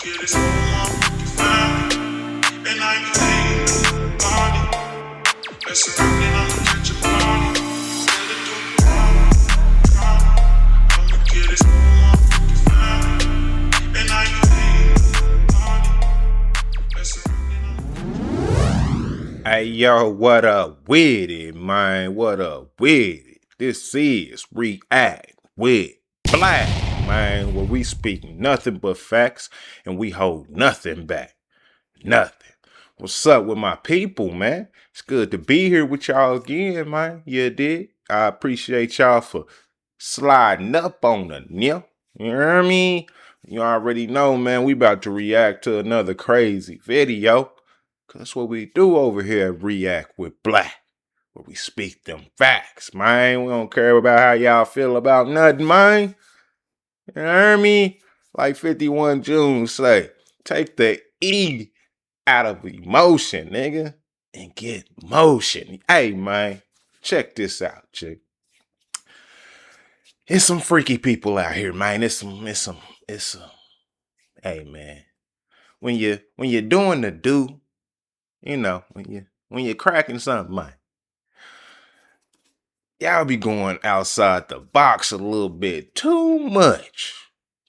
Get it fine, and I ain't playing body. Let's run it, I'ma catch a body. Let it do I'ma get it fine, and I ain't playing body. Let's run it, Hey yo, what up with it, man? What up with it? This is React with Black, man, where we speak nothing but facts and we hold nothing back. Nothing. What's up with my people, man? It's good to be here with y'all again, man. You did. I appreciate y'all for sliding up on the nip. You know what I mean? You already know, man, we about to react to another crazy video. Cause that's what we do over here at React with Black. Where we speak them facts, man. We don't care about how y'all feel about nothing, man. You know what I mean? Like 51 June say, take the E out of emotion, nigga, and get motion. Hey, man, check this out, chick. It's some freaky people out here, man. It's some. Hey, man, when you're doing the do, you know, when you're cracking something, man, y'all be going outside the box a little bit too much.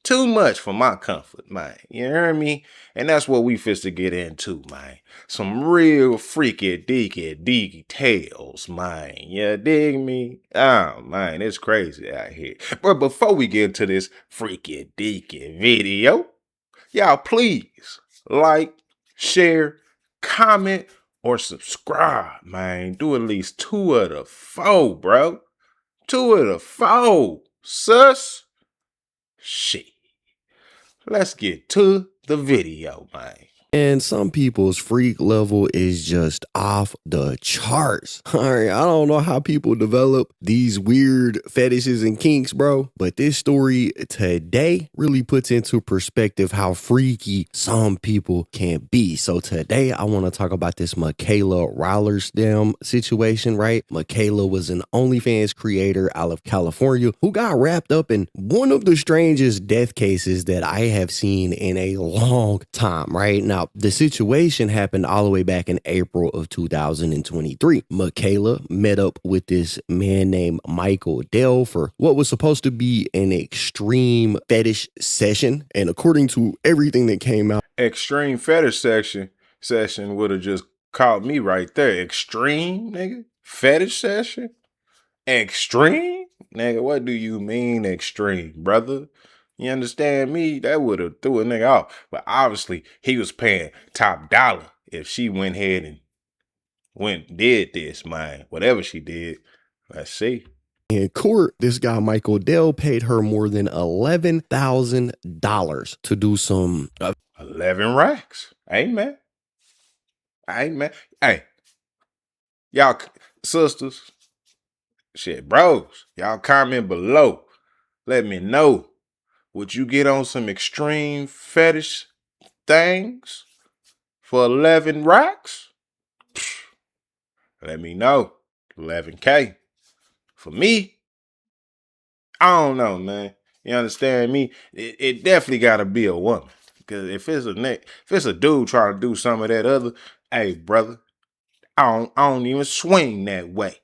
Too much for my comfort, man. You hear me? And that's what we fist to get into, man. Some real freaky deaky details, man. You dig me? Oh, man, it's crazy out here. But before we get into this freaky deaky video, y'all please like, share, comment, or subscribe, man. Do at least 2 of the 4, bro. 2 of the 4, sus. Shit. Let's get to the video, man. And some people's freak level is just off the charts. All right, I don't know how people develop these weird fetishes and kinks, bro, but this story today really puts into perspective how freaky some people can be. So today I want to talk about this Michaela Rollersdam situation, right? Michaela was an OnlyFans creator out of California who got wrapped up in one of the strangest death cases that I have seen in a long time, right? Now, the situation happened all the way back in April of 2023. Michaela met up with this man named Michael Dell for what was supposed to be an extreme fetish session. And according to everything that came out, Extreme fetish session would have just caught me right there. Extreme, nigga? Fetish session? Extreme? Nigga, what do you mean extreme, brother? You understand me? That would have threw a nigga off. But obviously, he was paying top dollar if she went ahead and did this, man. Whatever she did. Let's see. in court, this guy, Michael Dell, paid her more than $11,000 to do some 11 racks. Amen. Amen. Hey, y'all sisters, shit, bros, y'all comment below. Let me know. Would you get on some extreme fetish things for 11 racks? Let me know. 11K. For me, I don't know, man. You understand me? It definitely gotta be a woman. Because if it's a dude trying to do some of that other, hey brother, I don't even swing that way.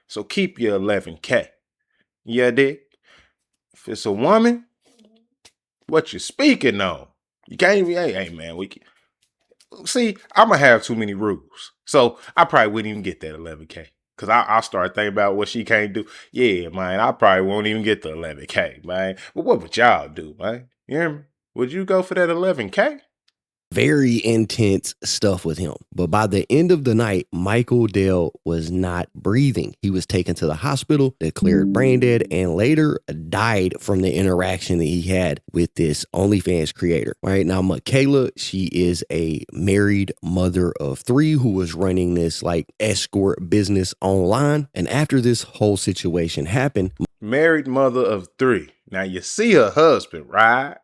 So keep your 11K. Yeah, dig? If it's a woman, what you speaking on? You can't even, hey man, we can, see, I'm gonna have too many rules. So I probably wouldn't even get that 11K. Cause I'll start thinking about what she can't do. Yeah, man, I probably won't even get the 11K, man. But what would y'all do, man? You hear me? Would you go for that 11K? very intense stuff with him. But by the end of the night, Michael Dell was not breathing. He was taken to the hospital, declared brain dead, and later died from the interaction that he had with this OnlyFans creator. Right now, Michaela, she is a married mother of 3 who was running this like escort business online. And after this whole situation happened, Married mother of 3. Now you see her husband, right?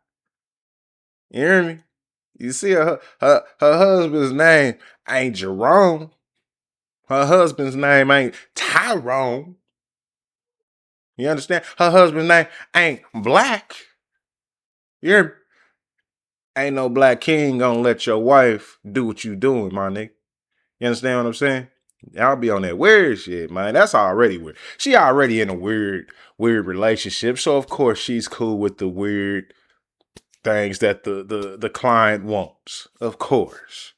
You hear me? You see her husband's name ain't Jerome. Her husband's name ain't Tyrone. You understand? Her husband's name ain't Black. You hear me? Ain't no black king gonna let your wife do what you doing, my nigga. You understand what I'm saying? Y'all be on that weird shit, man. That's already weird. She already in a weird relationship, so of course she's cool with the weird things that the client wants. Of course.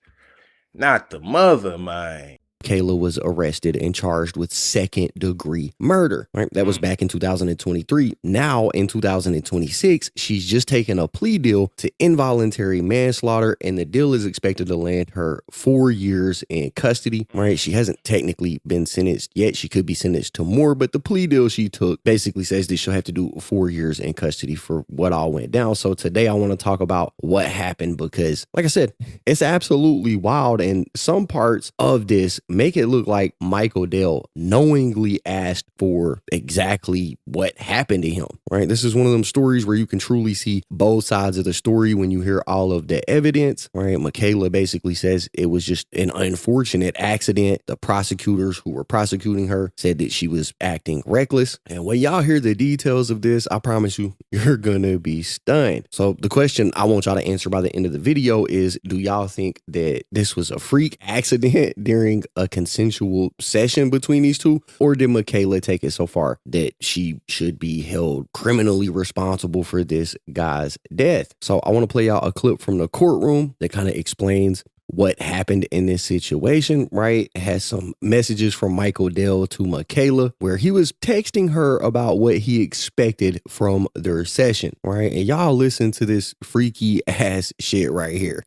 Not the mother, man. Kayla was arrested and charged with second-degree murder. Right? That was back in 2023. Now, in 2026, she's just taken a plea deal to involuntary manslaughter, and the deal is expected to land her 4 years in custody. Right? She hasn't technically been sentenced yet. She could be sentenced to more, but the plea deal she took basically says that she'll have to do 4 years in custody for what all went down. So today I want to talk about what happened because, like I said, it's absolutely wild, and some parts of this make it look like Michael Dell knowingly asked for exactly what happened to him, right? This is one of them stories where you can truly see both sides of the story when you hear all of the evidence, right? Michaela basically says it was just an unfortunate accident. The prosecutors who were prosecuting her said that she was acting reckless. And when y'all hear the details of this, I promise you, you're gonna be stunned. So the question I want y'all to answer by the end of the video is, do y'all think that this was a freak accident during a consensual session between these two, or did Michaela take it so far that she should be held criminally responsible for this guy's death? So I want to play out a clip from the courtroom that kind of explains what happened in this situation, right? It has some messages from Michael Dell to Michaela where he was texting her about what he expected from their session, right? And y'all listen to this freaky ass shit right here.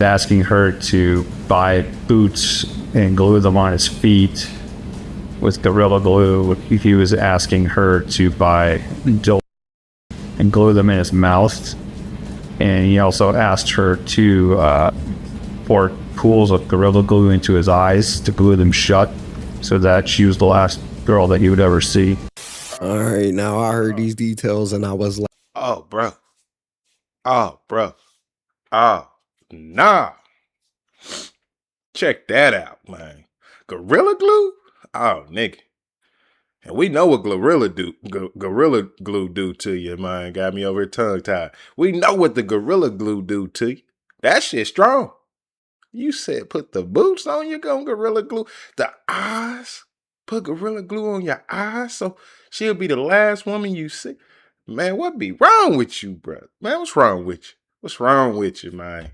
Asking her to buy boots and glue them on his feet with Gorilla Glue. He was asking her to buy dildos and glue them in his mouth. And he also asked her to pour pools of Gorilla Glue into his eyes to glue them shut so that she was the last girl that he would ever see. All right, now I heard these details and I was like, Oh, bro. Oh, bro. Oh, nah. Check that out, man. Gorilla Glue? Oh, nigga. And we know what Gorilla Glue do to you, man. Got me over tongue tied. We know what the Gorilla Glue do to you. That shit strong. You said put the boots on, you're going Gorilla Glue. The eyes? Put Gorilla Glue on your eyes so she'll be the last woman you see. Man, what be wrong with you, bro? Man, what's wrong with you? What's wrong with you, man?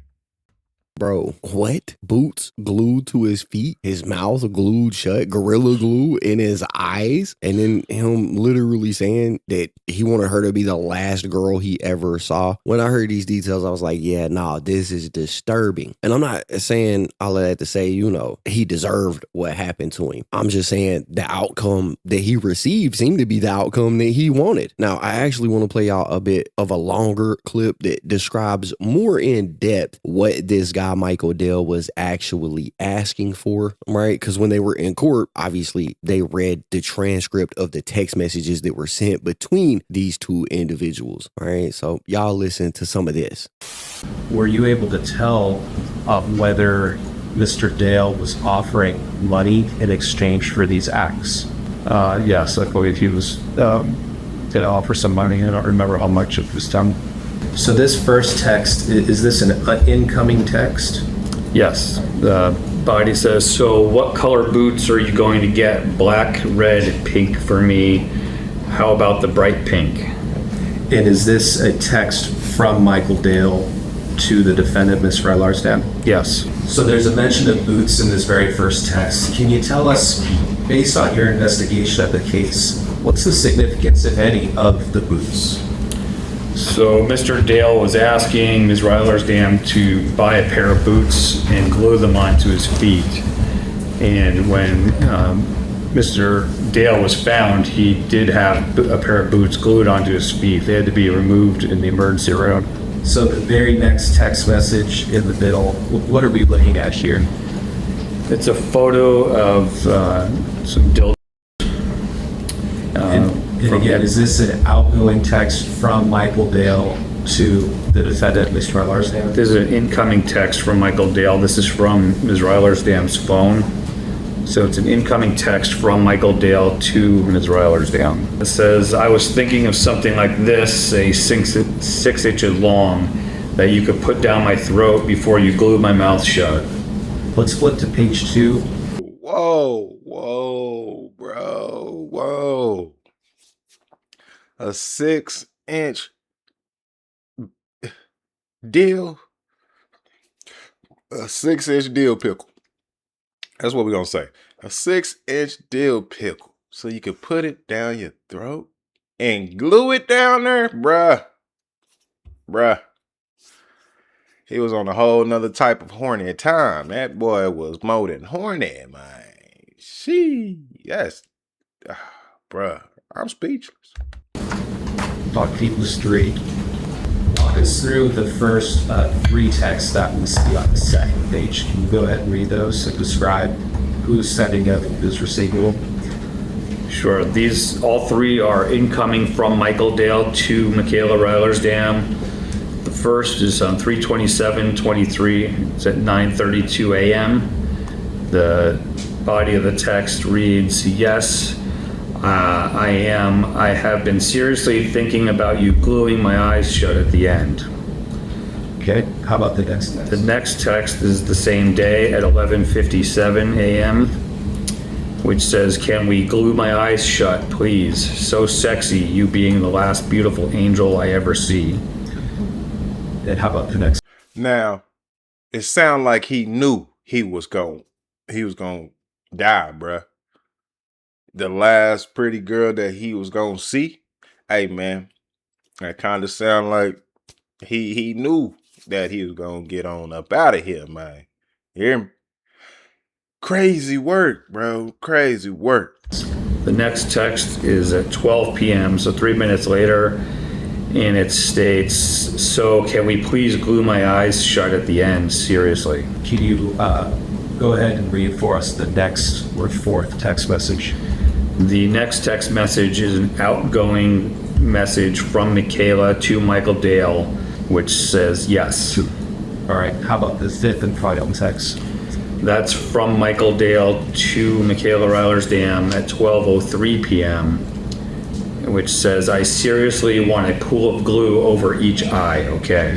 bro, what? Boots glued to his feet, his mouth glued shut, Gorilla Glue in his eyes, and then him literally saying that he wanted her to be the last girl he ever saw. When I heard these details, I was like, yeah, nah, this is disturbing. And I'm not saying all of that to say, you know, he deserved what happened to him. I'm just saying the outcome that he received seemed to be the outcome that he wanted. Now, I actually want to play out a bit of a longer clip that describes more in depth what this guy Michael Dell was actually asking for, right? Because when they were in court, obviously they read the transcript of the text messages that were sent between these two individuals, right? So y'all listen to some of this. Were you able to tell whether Mr. Dale was offering money in exchange for these acts? Yes, I believe he was going to offer some money. I don't remember how much it was done. So this first text, is this an incoming text? Yes. The body says, so what color boots are you going to get? Black, red, pink for me. How about the bright pink? And is this a text from Michael Dale to the defendant, Ms. Larsdam? Yes. So there's a mention of boots in this very first text. Can you tell us, based on your investigation of the case, what's the significance, if any, of the boots? So Mr. Dale was asking Ms. Larsdam to buy a pair of boots and glue them onto his feet. And when Mr. Dale was found, he did have a pair of boots glued onto his feet. They had to be removed in the emergency room. So the very next text message in the middle, what are we looking at here? It's a photo of some dildos. And again, is this an outgoing text from Michael Dale to the defendant, Mr. Larsdam? This is an incoming text from Michael Dale. This is from Ms. Larsdam's phone. So it's an incoming text from Michael Dale to Ms. Larsdam. It says, I was thinking of something like this, say 6 inches long. that you could put down my throat before you glue my mouth shut. Let's flip to page 2. Whoa, bro, whoa. A 6-inch deal, a 6-inch dill pickle. That's what we're gonna say. A 6-inch dill pickle. So you can put it down your throat and glue it down there, bruh. He was on a whole nother type of horny time. That boy was more than horny, man. Yes. Bruh, I'm speechless. Talk People's 3. Walk us through the first 3 texts that we see on the second page. Can you go ahead and read those and describe who's sending them and who's receiving them? Sure. These all 3 are incoming from Michael Dale to Michaela Reilersdam. The first is on 3/27/23. It's at 9:32 a.m. The body of the text reads, "Yes, I have been seriously thinking about you gluing my eyes shut at the end." Okay, how about the next text? The next text is the same day at 11:57 a.m., which says, "Can we glue my eyes shut, please? So sexy, you being the last beautiful angel I ever see." And how about the next? Now, it sounded like he knew he was gonna die, bruh. The last pretty girl that he was gonna see, hey man, that kind of sound like he knew that he was gonna get on up out of here, man. You hear me? Crazy work, bro. Crazy work. The next text is at 12 p.m., so 3 minutes later, and it states, "So can we please glue my eyes shut at the end? Seriously." Can you go ahead and read for us the next or 4th text message? The next text message is an outgoing message from Michaela to Michael Dale, which says yes. All right, how about the 5th and final text? That's from Michael Dale to Michaela Reilersdam at 12:03 p.m., which says, "I seriously want a pool of glue over each eye, okay?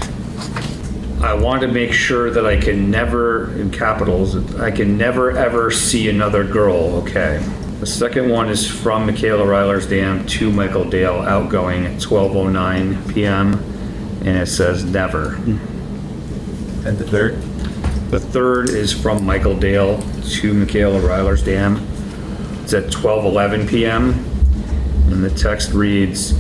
I want to make sure that I can never," in capitals, "I can never ever see another girl, okay?" The second one is from Michaela Reilersdam to Michael Dale, outgoing at 12:09 p.m., and it says never. And the 3rd? The third is from Michael Dale to Michaela Reilersdam. It's at 12:11 p.m., and the text reads,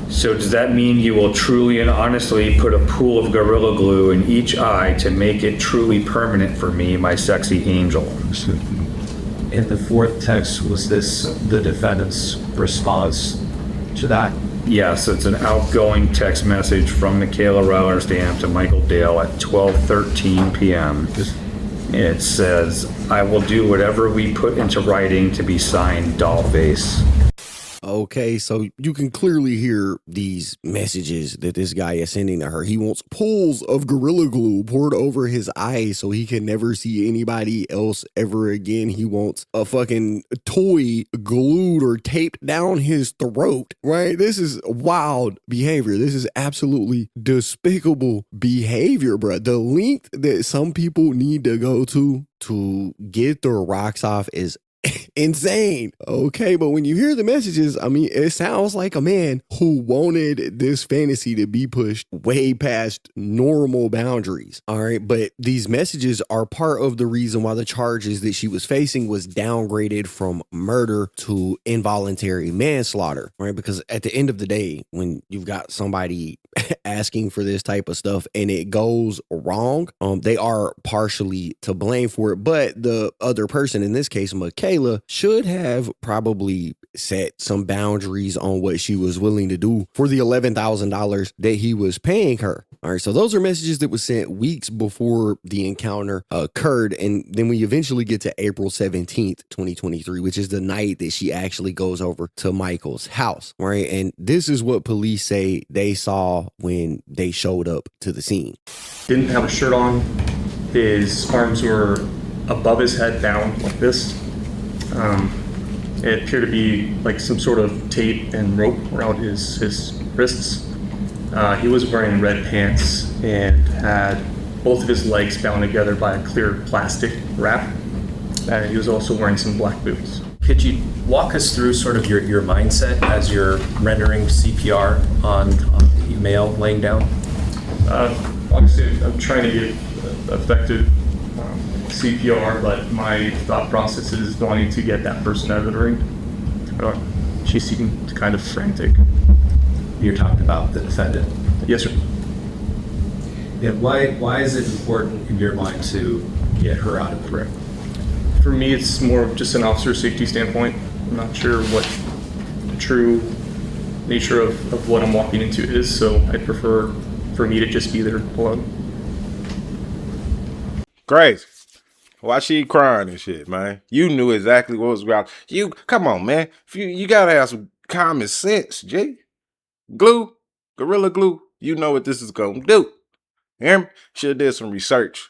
"So does that mean you will truly and honestly put a pool of Gorilla Glue in each eye to make it truly permanent for me, my sexy angel?" And the 4th text, was this the defendant's response to that? Yes, it's an outgoing text message from Michaela Reilersdam to Michael Dale at 12:13 p.m. And it says, "I will do whatever we put into writing to be signed, Dollface." Okay, so you can clearly hear these messages that this guy is sending to her. He wants pools of Gorilla Glue poured over his eyes so he can never see anybody else ever again. He wants a fucking toy glued or taped down his throat, right? This is wild behavior. This is absolutely despicable behavior, bro. The length that some people need to go to get their rocks off is insane. Okay, but when you hear the messages, I mean, it sounds like a man who wanted this fantasy to be pushed way past normal boundaries. All right, but these messages are part of the reason why the charges that she was facing was downgraded from murder to involuntary manslaughter, right? Because at the end of the day, when you've got somebody asking for this type of stuff and it goes wrong, they are partially to blame for it. But the other person, in this case, Michaela, should have probably set some boundaries on what she was willing to do for the $11,000 that he was paying her. All right, so those are messages that were sent weeks before the encounter occurred. And then we eventually get to April 17th, 2023, which is the night that she actually goes over to Michael's house, right? And this is what police say they saw when they showed up to the scene. Didn't have a shirt on. His arms were above his head, down like this. It appeared to be like some sort of tape and rope around his wrists. He was wearing red pants and had both of his legs bound together by a clear plastic wrap. And he was also wearing some black boots. Could you walk us through sort of your mindset as you're rendering CPR on the male laying down? Obviously, I'm trying to get effective CPR, but my thought process is wanting to get that person out of the ring. She seemed kind of frantic. You're talking about the defendant. Yes, sir. And why is it important in your mind to get her out of the ring? For me, it's more of just an officer safety standpoint. I'm not sure what the true nature of what I'm walking into is, so I'd prefer for me to just be there alone. Crazy. Why she crying and shit, man? You knew exactly what was about. You come on, man. If you gotta have some common sense, G. Glue, Gorilla Glue. You know what this is gonna do. You hear me? Should have did some research.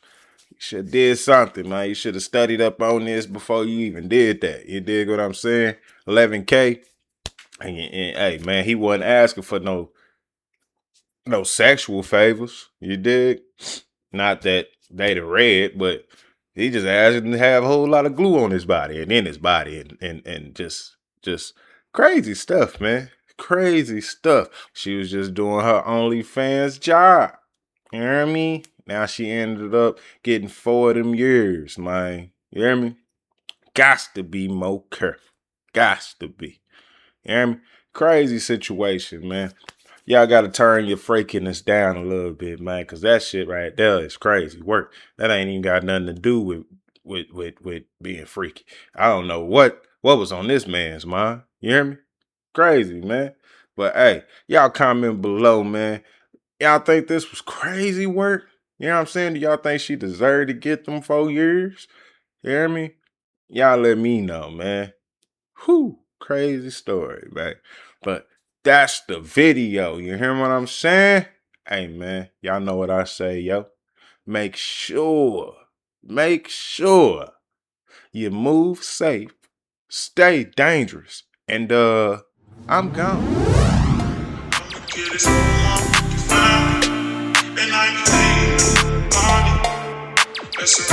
You should have did something, man. You should have studied up on this before you even did that. You dig what I'm saying? 11K. And hey, man, he wasn't asking for no sexual favors. You dig? Not that they'd have read, but he just asked him to have a whole lot of glue on his body and in his body and just crazy stuff, man. Crazy stuff. She was just doing her OnlyFans job. You hear me? Now she ended up getting 4 of them years, man. You hear me? Gots to be more careful. Gots to be. You hear me? Crazy situation, man. Y'all gotta turn your freakiness down a little bit, man, because that shit right there is crazy work. That ain't even got nothing to do with being freaky. I don't know what was on this man's mind. You hear me? Crazy, man. But hey, y'all comment below, man. Y'all think this was crazy work? You know what I'm saying? Do y'all think she deserved to get them 4 years? You hear me? Y'all let me know, man. Whew, crazy story, man. But that's the video. You hear what I'm saying? Hey, man, y'all know what I say, yo. Make sure you move safe, stay dangerous, and I'm gone. Get it on, and I can take body. That's a